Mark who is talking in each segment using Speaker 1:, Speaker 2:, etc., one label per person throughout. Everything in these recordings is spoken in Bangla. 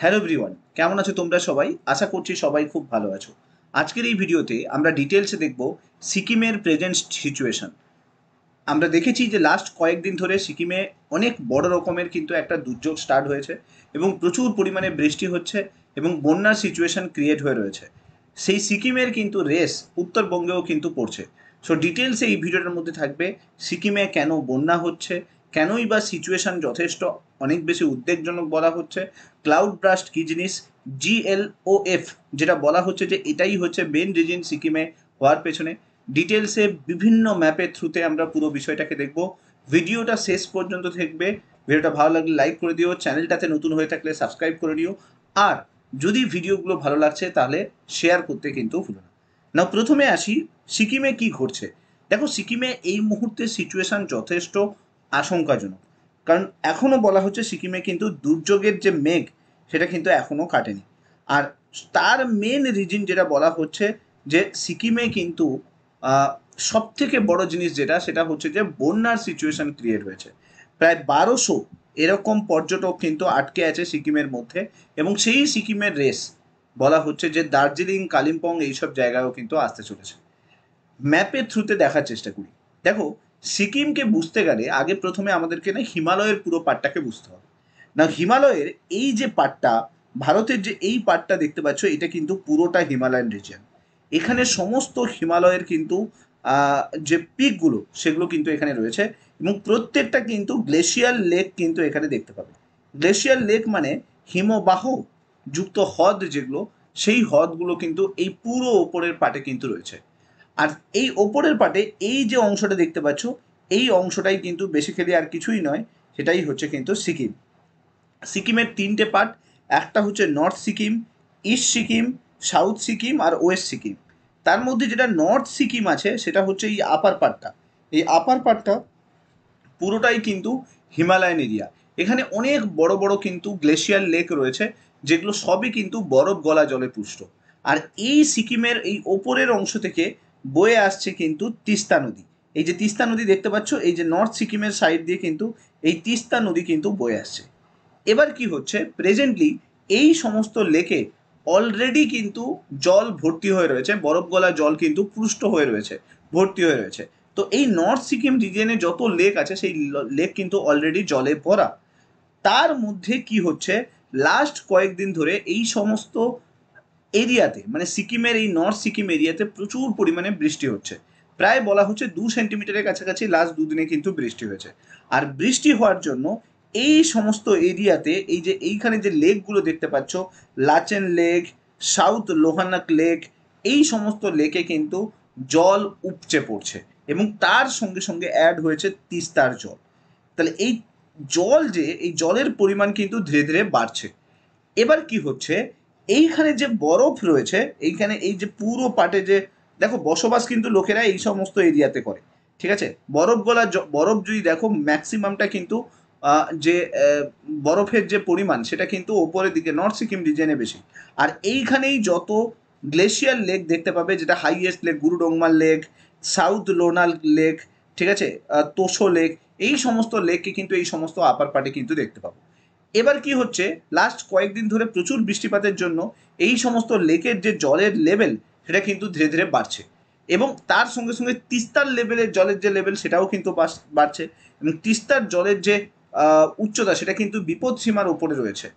Speaker 1: হ্যালো এভরিওয়ান, কেমন আছো তোমরা সবাই? আশা করছি সবাই খুব ভালো আছো। আজকের এই ভিডিওতে আমরা ডিটেলসে দেখব সিকিমের প্রেজেন্ট সিচুয়েশন। আমরা দেখেছি যে লাস্ট কয়েকদিন ধরে সিকিমে অনেক বড় রকমের কিন্তু একটা দুর্যোগ স্টার্ট হয়েছে এবং প্রচুর পরিমাণে বৃষ্টি হচ্ছে এবং বন্যার সিচুয়েশন ক্রিয়েট হয়ে রয়েছে। সেই সিকিমের কিন্তু রেস উত্তরবঙ্গেও কিন্তু পড়ছে। সো ডিটেলসে এই ভিডিওটার মধ্যে থাকবে সিকিমে কেন বন্যা হচ্ছে, কেনই বা সিচুয়েশন যথেষ্ট অনেক বেশি উদ্বেগজনক বলা হচ্ছে, ক্লাউড ব্রাস্ট কী জিনিস, GLOF যেটা বলা হচ্ছে যে এটাই হচ্ছে মেন রিজন সিকিমে হওয়ার পেছনে। ডিটেলসে বিভিন্ন ম্যাপের থ্রুতে আমরা পুরো বিষয়টাকে দেখব। ভিডিওটা শেষ পর্যন্ত থাকবে। ভিডিওটা ভালো লাগলে লাইক করে দিও, চ্যানেলটাতে নতুন হয়ে থাকলে সাবস্ক্রাইব করে দিও, আর যদি ভিডিওগুলো ভালো লাগছে তাহলে শেয়ার করতে কিন্তু ভুলো না। না, প্রথমে আসি সিকিমে কি ঘটছে। দেখো, সিকিমে এই মুহূর্তে সিচুয়েশন যথেষ্ট আশঙ্কাজনক, কারণ এখনও বলা হচ্ছে সিকিমে কিন্তু দুর্যোগের যে মেঘ সেটা কিন্তু এখনও কাটেনি। আর তার মেন রিজন যেটা বলা হচ্ছে যে সিকিমে কিন্তু সব থেকে বড় জিনিস যেটা সেটা হচ্ছে যে বন্যার সিচুয়েশন ক্রিয়েট হয়েছে। প্রায় 1200 এরকম পর্যটক কিন্তু আটকে আছে সিকিমের মধ্যে, এবং সেই সিকিমের রেস বলা হচ্ছে যে দার্জিলিং, কালিম্পং এইসব জায়গায়ও কিন্তু আসতে চলেছে। ম্যাপের থ্রুতে দেখার চেষ্টা করি। দেখো, সিকিমকে বুঝতে গেলে আগে প্রথমে আমাদেরকে না হিমালয়ের পুরো পার্টটাকে বুঝতে হবে। না, হিমালয়ের এই যে পার্টটা, ভারতের যে এই পার্টটা দেখতে পাচ্ছ, এটা কিন্তু পুরোটা হিমালয়ান রিজিয়ন। এখানে সমস্ত হিমালয়ের কিন্তু যে পিকগুলো সেগুলো কিন্তু এখানে রয়েছে, এবং প্রত্যেকটা কিন্তু গ্লেশিয়াল লেক কিন্তু এখানে দেখতে পাবে। গ্লেশিয়াল লেক মানে হিমবাহ যুক্ত হ্রদ যেগুলো, সেই হ্রদগুলো কিন্তু এই পুরো ওপরের পার্টে কিন্তু রয়েছে। আর এই ওপরের পার্টে এই যে অংশটা দেখতে পাচ্ছ, এই অংশটাই কিন্তু বেসিক্যালি আর কিছুই নয়, সেটাই হচ্ছে কিন্তু সিকিম। সিকিমের তিনটে পার্ট, একটা হচ্ছে north Sikkim, east Sikkim, south Sikkim আর ওয়েস্ট সিকিম। তার মধ্যে যেটা নর্থ সিকিম আছে সেটা হচ্ছে এই আপার পার্টটা। এই আপার পার্টটা পুরোটাই কিন্তু হিমালয়ান এরিয়া। এখানে অনেক বড় বড় কিন্তু গ্লেশিয়ার লেক রয়েছে, যেগুলো সবই কিন্তু বরফ গলা জলে পুষ্ট। আর এই সিকিমের এই ওপরের অংশ থেকে বয়ে আসছে কিন্তু তিস্তা নদী। এই যে তিস্তা নদী দেখতে পাচ্ছ, এই যে নর্থ সিকিমের সাইড দিয়ে কিন্তু এই তিস্তা নদী কিন্তু বয়ে আসছে। এবার কি হচ্ছে, প্রেজেন্টলি এই সমস্ত লেকে অলরেডি কিন্তু জল ভর্তি হয়ে রয়েছে, বরফ গলা জল কিন্তু পুষ্ট হয়ে রয়েছে, ভর্তি হয়ে রয়েছে। তো এই নর্থ সিকিম রিজিয়নে যত লেক আছে সেই লেক কিন্তু অলরেডি জলে ভরা। তার মধ্যে কি হচ্ছে, লাস্ট কয়েকদিন ধরে এই সমস্ত এরিয়াতে, মানে সিকিমের এই নর্থ সিকিম এরিয়াতে প্রচুর পরিমাণে বৃষ্টি হচ্ছে। প্রায় বলা হচ্ছে 2 সেন্টিমিটারের কাছাকাছি লাস্ট দুদিনে কিন্তু বৃষ্টি হয়েছে। আর বৃষ্টি হওয়ার জন্য এই সমস্ত এরিয়াতে এই যে এইখানে যে লেকগুলো দেখতে পাচ্ছ, লাচেন লেক, সাউথ লোহানাক লেক, এই সমস্ত লেকে কিন্তু জল উপচে পড়ছে, এবং তার সঙ্গে সঙ্গে অ্যাড হয়েছে তিস্তার জল। তাহলে এই জল, যে এই জলের পরিমাণ কিন্তু ধীরে ধীরে বাড়ছে। এবার কি হচ্ছে, এইখানে যে বরফ রয়েছে, এইখানে এই যে পুরো পাটে যে দেখো বসবাস কিন্তু লোকেরা এই সমস্ত এরিয়াতে করে, ঠিক আছে। বরফ গলা বরফ যদি দেখো, ম্যাক্সিমামটা কিন্তু যে বরফের যে পরিমাণ সেটা কিন্তু ওপরের দিকে নর্থ সিকিম রিজনে বেশি। আর এইখানেই যত গ্লেশিয়ার লেক দেখতে পাবে, যেটা highest lake Gurudongmar lake, south Lhonak lake, ঠিক আছে, তোষো লেক, এই সমস্ত লেককে কিন্তু এই সমস্ত আপার পার্টে কিন্তু দেখতে পাবো। এবার কি হচ্ছে, লাস্ট কয়েকদিন ধরে প্রচুর বৃষ্টিপাতের জন্য এই সমস্ত লেকের যে জলের লেভেল সেটা কিন্তু ধীরে ধীরে বাড়ছে, এবং তার সঙ্গে সঙ্গে তিস্তার লেভেলের জলের যে লেভেল সেটাও কিন্তু বাড়ছে, এবং তিস্তার জলের যে উচ্চতা সেটা কিন্তু বিপদ সীমার উপরে রয়েছে।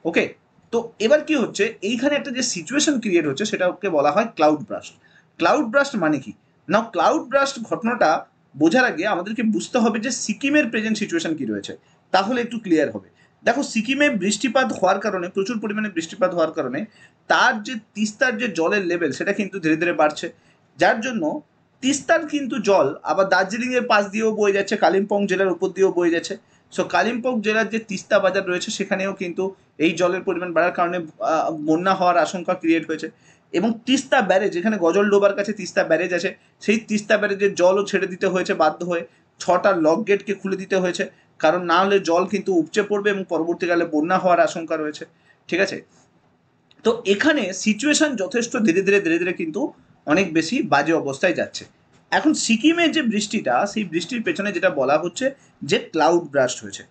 Speaker 1: ওকে, তো এবার কি হচ্ছে, এইখানে একটা যে সিচুয়েশন ক্রিয়েট হচ্ছে সেটাকে বলা হয় ক্লাউড ব্রাস্ট। ক্লাউড ব্রাস্ট মানে কি না, ক্লাউড ব্রাস্ট ঘটনাটা বোঝার আগে আমাদেরকে বুঝতে হবে যে সিকিমের প্রেজেন্ট সিচুয়েশন কি রয়েছে, তাহলে একটু ক্লিয়ার হবে। দেখো, সিকিমে বৃষ্টিপাত হওয়ার কারণে, প্রচুর পরিমাণে বৃষ্টিপাত হওয়ার কারণে তার যে তিস্তার যে জলের লেভেল সেটা কিন্তু ধীরে ধীরে বাড়ছে, যার জন্য তিস্তার কিন্তু জল আবার দার্জিলিংয়ের পাশ দিয়েও বয়ে যাচ্ছে, কালিম্পং জেলার উপর দিয়েও বয়ে যাচ্ছে। সো কালিম্পং জেলার যে তিস্তা বাজার রয়েছে সেখানেও কিন্তু এই জলের পরিমাণ বাড়ার কারণে বন্যা হওয়ার আশঙ্কা ক্রিয়েট হয়েছে। এবং তিস্তা ব্যারেজ, যেখানে গজলডোবার কাছে তিস্তা ব্যারেজ আছে, সেই তিস্তা ব্যারেজের জলও ছেড়ে দিতে হয়েছে বাধ্য হয়ে, 6টা লক গেটকে খুলে দিতে হয়েছে, কারণ না হলে জল কিন্তু উপচে পড়বে এবং পরবর্তীকালে বন্যা হওয়ার আশঙ্কা রয়েছে, ঠিক আছে। তো এখানে সিচুয়েশন যথেষ্ট ধীরে ধীরে ধীরে ধীরে কিন্তু অনেক বেশি বাজে অবস্থায় যাচ্ছে। এখন সিকিমের যে বৃষ্টিটা, সেই বৃষ্টির পেছনে যেটা বলা হচ্ছে যে ক্লাউড ব্রাস্ট হয়েছে।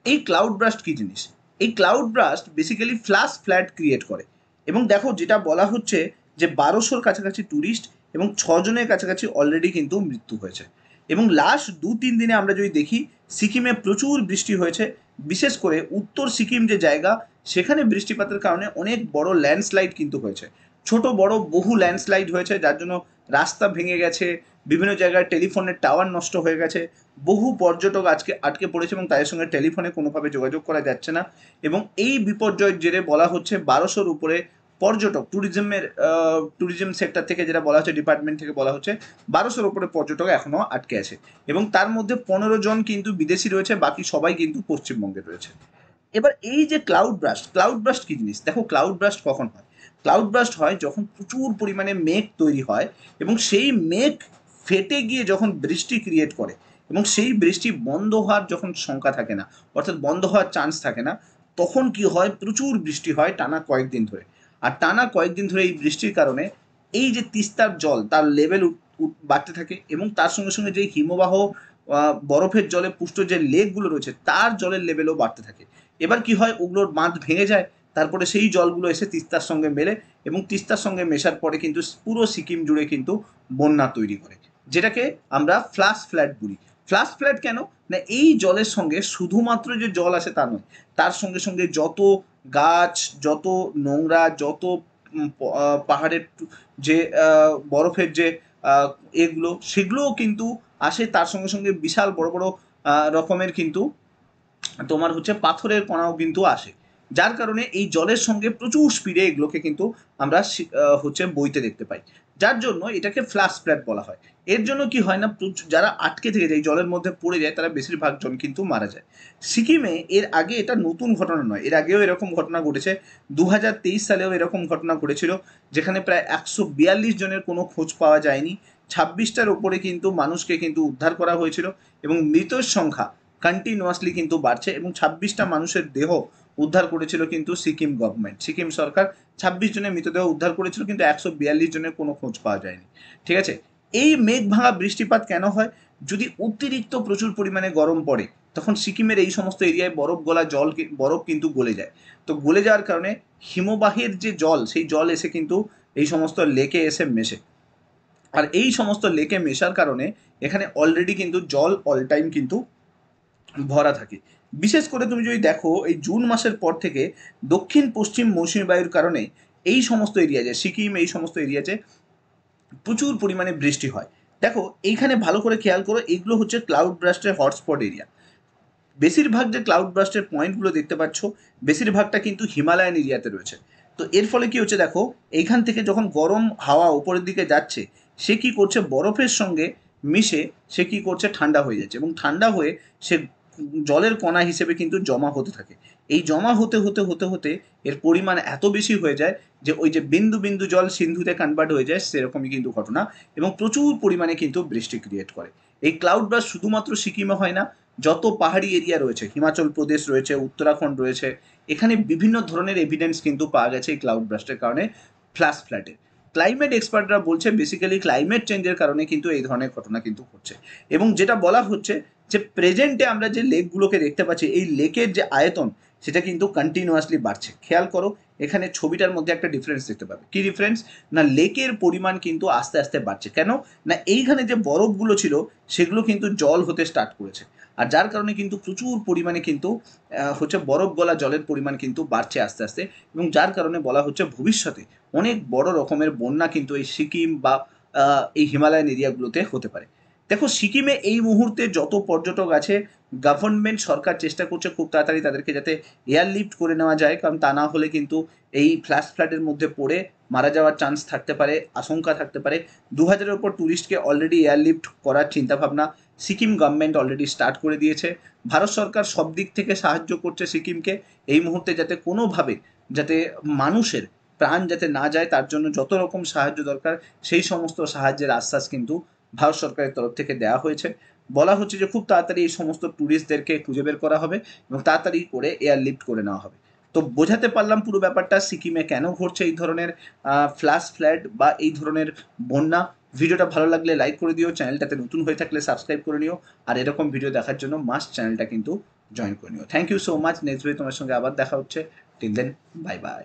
Speaker 1: এই ক্লাউড ব্রাস্ট কী জিনিস, এই cloud ব্রাস্ট basically flash flat create করে। এবং দেখো যেটা বলা হচ্ছে যে 1200-র কাছাকাছি ট্যুরিস্ট এবং 6 জনের কাছাকাছি অলরেডি কিন্তু মৃত্যু হয়েছে। এবং লাস্ট 2-3 দিনে আমরা যদি দেখি সিকিমে প্রচুর বৃষ্টি হয়েছে, বিশেষ করে উত্তর সিকিম যে জায়গা সেখানে বৃষ্টিপাতের কারণে অনেক বড় ল্যান্ডস্লাইড কিন্তু হয়েছে, ছোট বড় বহু ল্যান্ডস্লাইড হয়েছে, যার জন্য রাস্তা ভেঙে গেছে, বিভিন্ন জায়গায় টেলিফোনের টাওয়ার নষ্ট হয়ে গেছে, বহু পর্যটক আজকে আটকে পড়েছে এবং তাদের সঙ্গে টেলিফোনে কোনোভাবে যোগাযোগ করা যাচ্ছে না। এবং এই বিপর্যয়ের জেরে বলা হচ্ছে 1200-র উপরে পর্যটক, ট্যুরিজম সেক্টর থেকে যেটা বলা হচ্ছে, ডিপার্টমেন্ট থেকে বলা হচ্ছে 1200-র উপরে পর্যটক এখনও আটকে আছে। এবং তার মধ্যে 15 জন কিন্তু বিদেশি রয়েছে, বাকি সবাই কিন্তু পশ্চিমবঙ্গে রয়েছে। এবার এই যে ক্লাউড ব্রাস্ট কি জিনিস, দেখো ক্লাউড ব্রাস্ট কখন হয়? ক্লাউড ব্রাস্ট হয় যখন প্রচুর পরিমাণে মেঘ তৈরি হয় এবং সেই মেঘ ফেটে গিয়ে যখন বৃষ্টি ক্রিয়েট করে এবং সেই বৃষ্টি বন্ধ হওয়ার যখন শঙ্কা থাকে না, অর্থাৎ বন্ধ হওয়ার চান্স থাকে না, তখন কি হয়, প্রচুর বৃষ্টি হয় টানা কয়েকদিন ধরে। আর টানা কয়েকদিন ধরে এই বৃষ্টির কারণে এই যে তিস্তার জল তার লেভেল বাড়তে থাকে এবং তার সঙ্গে সঙ্গে যে হিমবাহ বরফের জলে পুষ্ট যে লেকগুলো রয়েছে তার জলের লেভেলও বাড়তে থাকে। এবার কি হয়, ওগুলোর বাঁধ ভেঙে যায়, তারপরে সেই জলগুলো এসে তিস্তার সঙ্গে মেলে এবং তিস্তার সঙ্গে মেশার পরে কিন্তু পুরো সিকিম জুড়ে কিন্তু বন্যা তৈরি করে, যেটাকে আমরা ফ্ল্যাশ ফ্ল্যাট বলি। ফ্ল্যাশ ফ্ল্যাট কেন না, এই জলের সঙ্গে শুধুমাত্র যে জল আসে তা নয়, তার সঙ্গে সঙ্গে যত গাছ, যত নোংরা, যত পাহাড়ের যে বরফের যে এগুলো সেগুলোও কিন্তু আসে, তার সঙ্গে সঙ্গে বিশাল বড় বড় রকমের কিন্তু তোমার হচ্ছে পাথরের কণাও কিন্তু আসে, যার কারণে এই জলের সঙ্গে প্রচুর স্পিডে এগুলোকে কিন্তু আমরা হচ্ছে বইতে দেখতে পাই, যার জন্য এটাকে ফ্ল্যাশ ফ্ল্যাট বলা হয়। এর জন্য কি হয় না, যারা আটকে থেকে যায় জলের মধ্যে পড়ে যায় তারা বেশিরভাগ জন কিন্তু মারা যায়। সিকিমে এর আগে এটা নতুন ঘটনা নয়, এর আগেও এরকম ঘটনা ঘটেছে। 2023 সালেও এরকম ঘটনা ঘটেছিল, যেখানে প্রায় 142 জনের কোনো খোঁজ পাওয়া যায়নি, 26টার ওপরে কিন্তু মানুষকে কিন্তু উদ্ধার করা হয়েছিল এবং মৃতের সংখ্যা কন্টিনিউয়াসলি কিন্তু বাড়ছে এবং 26টা মানুষের দেহ উদ্ধার করেছিল কিন্তু সিকিম গভর্নমেন্ট, সিকিম সরকার 26 জনের মৃতদেহ উদ্ধার করেছিল, কিন্তু 142 জনের কোনো খোঁজ পাওয়া যায়নি। ঠিক আছে, এই মেঘ ভাঙা বৃষ্টিপাত কেন হয়? যদি অতিরিক্ত প্রচুর পরিমাণে গরম পড়ে তখন সিকিমের এই সমস্ত এরিয়ায় বরফ কিন্তু গলে যায়। তো গলে যাওয়ার কারণে হিমবাহের যে জল সেই জল এসে কিন্তু এই সমস্ত লেকে এসে মেশে, আর এই সমস্ত লেকে মেশার কারণে এখানে অলরেডি কিন্তু জল অল টাইম কিন্তু ভরা থাকে। বিশেষ করে তুমি যদি দেখো এই জুন মাসের পর থেকে দক্ষিণ পশ্চিম মৌসুমী বায়ুর কারণে এই সমস্ত এরিয়াতে, সিকিম এই সমস্ত এরিয়াতে প্রচুর পরিমাণে বৃষ্টি হয়। দেখো এইখানে ভালো করে খেয়াল করো, এইগুলো হচ্ছে ক্লাউড ব্রাস্টের হটস্পট এরিয়া। বেশিরভাগ যে ক্লাউড ব্রাস্টের পয়েন্টগুলো দেখতে পাচ্ছ বেশিরভাগটা কিন্তু হিমালয়ান এরিয়াতে রয়েছে। তো এর ফলে কি হচ্ছে দেখো, এইখান থেকে যখন গরম হাওয়া উপরের দিকে যাচ্ছে সে কি করছে, বরফের সঙ্গে মিশে সে কি করছে, ঠান্ডা হয়ে যাচ্ছে এবং ঠান্ডা হয়ে সে জলের কণা হিসেবে কিন্তু জমা হতে থাকে। এই জমা হতে হতে হতে হতে এর পরিমাণ এত বেশি হয়ে যায় যে ওই যে বিন্দু বিন্দু জল সিন্ধুতে কনভার্ট হয়ে যায়, সেরকমই কিন্তু ঘটনা এবং প্রচুর পরিমাণে কিন্তু বৃষ্টি ক্রিয়েট করে। এই ক্লাউড ব্রাস্ট শুধুমাত্র সিকিমে হয় না, যত পাহাড়ি এরিয়া রয়েছে, হিমাচল প্রদেশ রয়েছে, উত্তরাখণ্ড রয়েছে, এখানে বিভিন্ন ধরনের এভিডেন্স কিন্তু পাওয়া গেছে এই ক্লাউড ব্রাস্টের কারণে ফ্ল্যাশ ফ্ল্যাটের। ক্লাইমেট এক্সপার্টরা বলছে বেসিক্যালি ক্লাইমেট চেঞ্জের কারণে কিন্তু এই ধরনের ঘটনা কিন্তু ঘটছে। এবং যেটা বলা হচ্ছে যে প্রেজেন্টে আমরা যে লেকগুলোকে দেখতে পাচ্ছি এই লেকের যে আয়তন সেটা কিন্তু কন্টিনিউয়াসলি বাড়ছে। খেয়াল করো এখানে ছবিটার মধ্যে একটা ডিফারেন্স দেখতে পাবে। কি ডিফারেন্স না, লেকের পরিমাণ কিন্তু আস্তে আস্তে বাড়ছে। কেন না, এইখানে যে বরফগুলো ছিল সেগুলো কিন্তু জল হতে স্টার্ট করেছে, আর যার কারণে কিন্তু প্রচুর পরিমাণে কিন্তু হচ্ছে বরফ গলা জলের পরিমাণ কিন্তু বাড়ছে আস্তে আস্তে, এবং যার কারণে বলা হচ্ছে ভবিষ্যতে অনেক বড় রকমের বন্যা কিন্তু এই সিকিম বা এই হিমালয়ান এরিয়াগুলোতে হতে পারে। দেখো সিকিমে এই মুহূর্তে যত পর্যটক আছে, গভর্নমেন্ট সরকার চেষ্টা করছে খুব তাড়াতাড়ি তাদেরকে যাতে এয়ারলিফট করে নেওয়া যায়, কারণ তা না হলে কিন্তু এই ফ্ল্যাশ ফ্লাডের মধ্যে পড়ে মারা যাওয়ার চান্স থাকতে পারে, আশঙ্কা থাকতে পারে। 2000-এর ওপর ট্যুরিস্টকে অলরেডি এয়ারলিফট করার চিন্তাভাবনা সিকিম গভর্নমেন্ট অলরেডি স্টার্ট করে দিয়েছে। ভারত সরকার সব দিক থেকে সাহায্য করছে সিকিমকে এই মুহূর্তে, যাতে কোনোভাবে যাতে মানুষের প্রাণ যাতে না যায় তার জন্য যত রকম সাহায্য দরকার সেই সমস্ত সাহায্যের আশ্বাস কিন্তু ভারত সরকারের তরফ থেকে দেওয়া হয়েছে। বলা হচ্ছে যে খুব তাড়াতাড়ি এই সমস্ত ট্যুরিস্টদেরকে খুঁজে বের করা হবে এবং তাড়াতাড়ি করে এয়ারলিফট করে নেওয়া হবে। তো বোঝাতে পারলাম পুরো ব্যাপারটা সিকিমে কেন ঘটছে এই ধরনের ফ্ল্যাশ ফ্লাড বা এই ধরনের বন্যা। ভিডিওটা ভালো লাগলে লাইক করে দিও, চ্যানেলটাতে নতুন হয়ে থাকলে সাবস্ক্রাইব করে নিও, আর এরকম ভিডিও দেখার জন্য মাস্ট চ্যানেলটা কিন্তু জয়েন করে নিও। Thank you so much. Next video তোমার সঙ্গে আবার দেখা হচ্ছে। Till then, bye by.